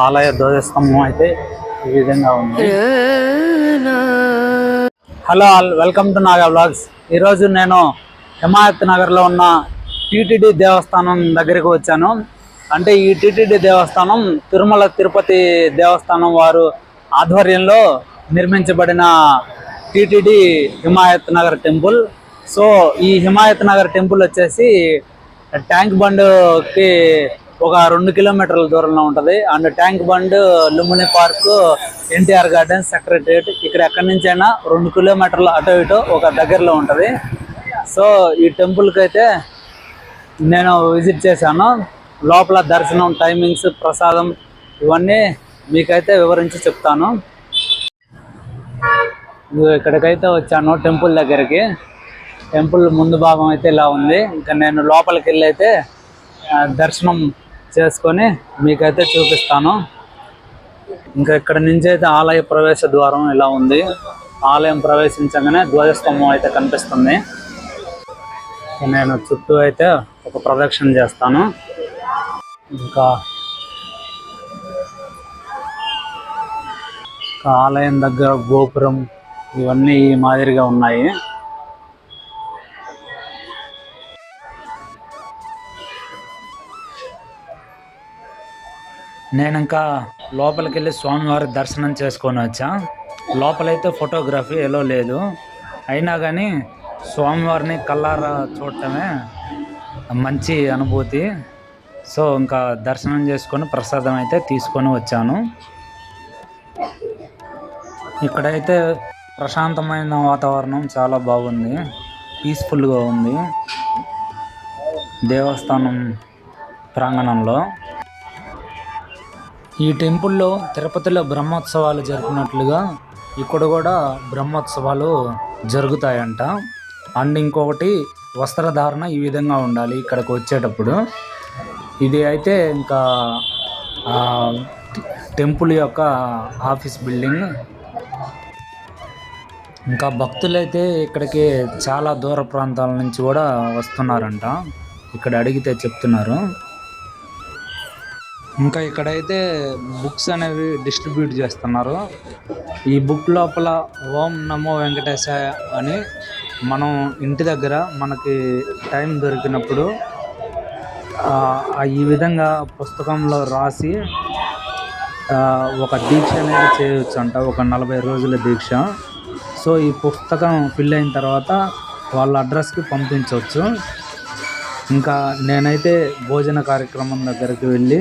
ఆలయ ధ్వజస్తంభం అయితే ఈ విధంగా ఉంది. Hello all, welcome to Naga vlogs. ఈరోజు నేను హిమాయత్ నగర్లో ఉన్న టీటీడీ దేవస్థానం దగ్గరికి వచ్చాను. అంటే ఈ టీటీడీ దేవస్థానం తిరుమల తిరుపతి దేవస్థానం వారు ఆధ్వర్యంలో నిర్మించబడిన TTD Himayat Nagar temple. So ఈ హిమాయత్ నగర్ టెంపుల్ వచ్చేసి ట్యాంక్ బండ్కి ఒక 2 కిలోమీటర్ల దూరంలో ఉంటుంది. And tank bund, Lumbini park, NTR gardens, secretariat ఇక్కడ ఎక్కడి నుంచి అయినా 2 కిలోమీటర్లు అటో ఇటో ఒక దగ్గరలో ఉంటుంది. సో ఈ టెంపుల్కి అయితే నేను విజిట్ చేశాను. లోపల దర్శనం, టైమింగ్స్, ప్రసాదం ఇవన్నీ మీకైతే వివరించి చెప్తాను. ఇక్కడికైతే వచ్చాను టెంపుల్ దగ్గరికి. టెంపుల్ ముందు భాగం అయితే ఇలా ఉంది. ఇంకా నేను లోపలికి వెళ్ళి అయితే దర్శనం చేసుకొని మీకైతే చూపిస్తాను. ఇంకా ఇక్కడ నుంచి అయితే ఆలయ ప్రవేశ ద్వారం ఇలా ఉంది. ఆలయం ప్రవేశించగానే ధ్వజస్తంభం అయితే కనిపిస్తుంది. నేను చుట్టూ అయితే ఒక ప్రదక్షిణ చేస్తాను. ఇంకా ఆలయం దగ్గర గోపురం ఇవన్నీ ఈ మాదిరిగా ఉన్నాయి. నేను ఇంకా లోపలికి వెళ్ళి స్వామివారి దర్శనం చేసుకొని వచ్చా. లోపలైతే ఫోటోగ్రఫీ ఎలా లేదు, అయినా కానీ స్వామివారిని కళ్ళారా చూడటమే మంచి అనుభూతి. సో ఇంకా దర్శనం చేసుకొని ప్రసాదం అయితే తీసుకొని వచ్చాను. ఇక్కడైతే ప్రశాంతమైన వాతావరణం చాలా బాగుంది, పీస్ఫుల్గా ఉంది దేవస్థానం ప్రాంగణంలో. ఈ టెంపుల్లో తిరుపతిలో బ్రహ్మోత్సవాలు జరిపినట్లుగా ఇక్కడ కూడా బ్రహ్మోత్సవాలు జరుగుతాయంట. అండ్ ఇంకొకటి, వస్త్రధారణ ఈ విధంగా ఉండాలి ఇక్కడికి వచ్చేటప్పుడు. ఇది అయితే ఇంకా టెంపుల్ యొక్క ఆఫీస్ బిల్డింగ్. ఇంకా భక్తులైతే ఇక్కడికి చాలా దూర ప్రాంతాల నుంచి కూడా వస్తున్నారంట, ఇక్కడ అడిగితే చెప్తున్నారు. ఇంకా ఇక్కడైతే బుక్స్ అనేవి డిస్ట్రిబ్యూట్ చేస్తున్నారు. ఈ బుక్ లోపల ఓం నమో వెంకటేశాయ అని మనం ఇంటి దగ్గర మనకి టైం దొరికినప్పుడు ఈ విధంగా పుస్తకంలో రాసి ఒక దీక్ష అనేది చేయవచ్చు అంట, ఒక 40 రోజుల దీక్ష. సో ఈ పుస్తకం ఫిల్ అయిన తర్వాత వాళ్ళ అడ్రస్కి పంపించవచ్చు. ఇంకా నేనైతే భోజన కార్యక్రమం దగ్గరికి వెళ్ళి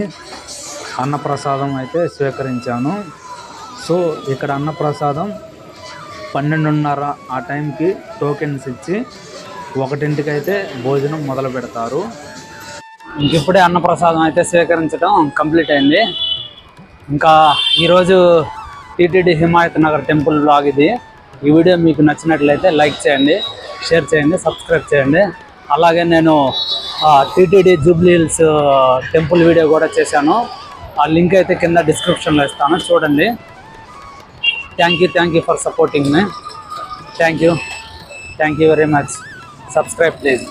అన్నప్రసాదం అయితే స్వీకరించాను. సో ఇక్కడ అన్నప్రసాదం 12:30 ఆ టైంకి టోకెన్స్ ఇచ్చి 1ంటికి అయితే భోజనం మొదలు పెడతారు. ఇంకిప్పుడే అన్నప్రసాదం అయితే స్వీకరించడం కంప్లీట్ అయింది. ఇంకా ఈరోజు TTD Himayat Nagar temple vlog ఇది. ఈ వీడియో మీకు నచ్చినట్లయితే లైక్ చేయండి, షేర్ చేయండి, సబ్స్క్రైబ్ చేయండి. అలాగే నేను TTD Jubilee hills temple video కూడా చేశాను. ఆ లింక్ అయితే కింద డిస్క్రిప్షన్లో ఇస్తాను, చూడండి. Thank you for supporting me. Thank you very much. Subscribe please.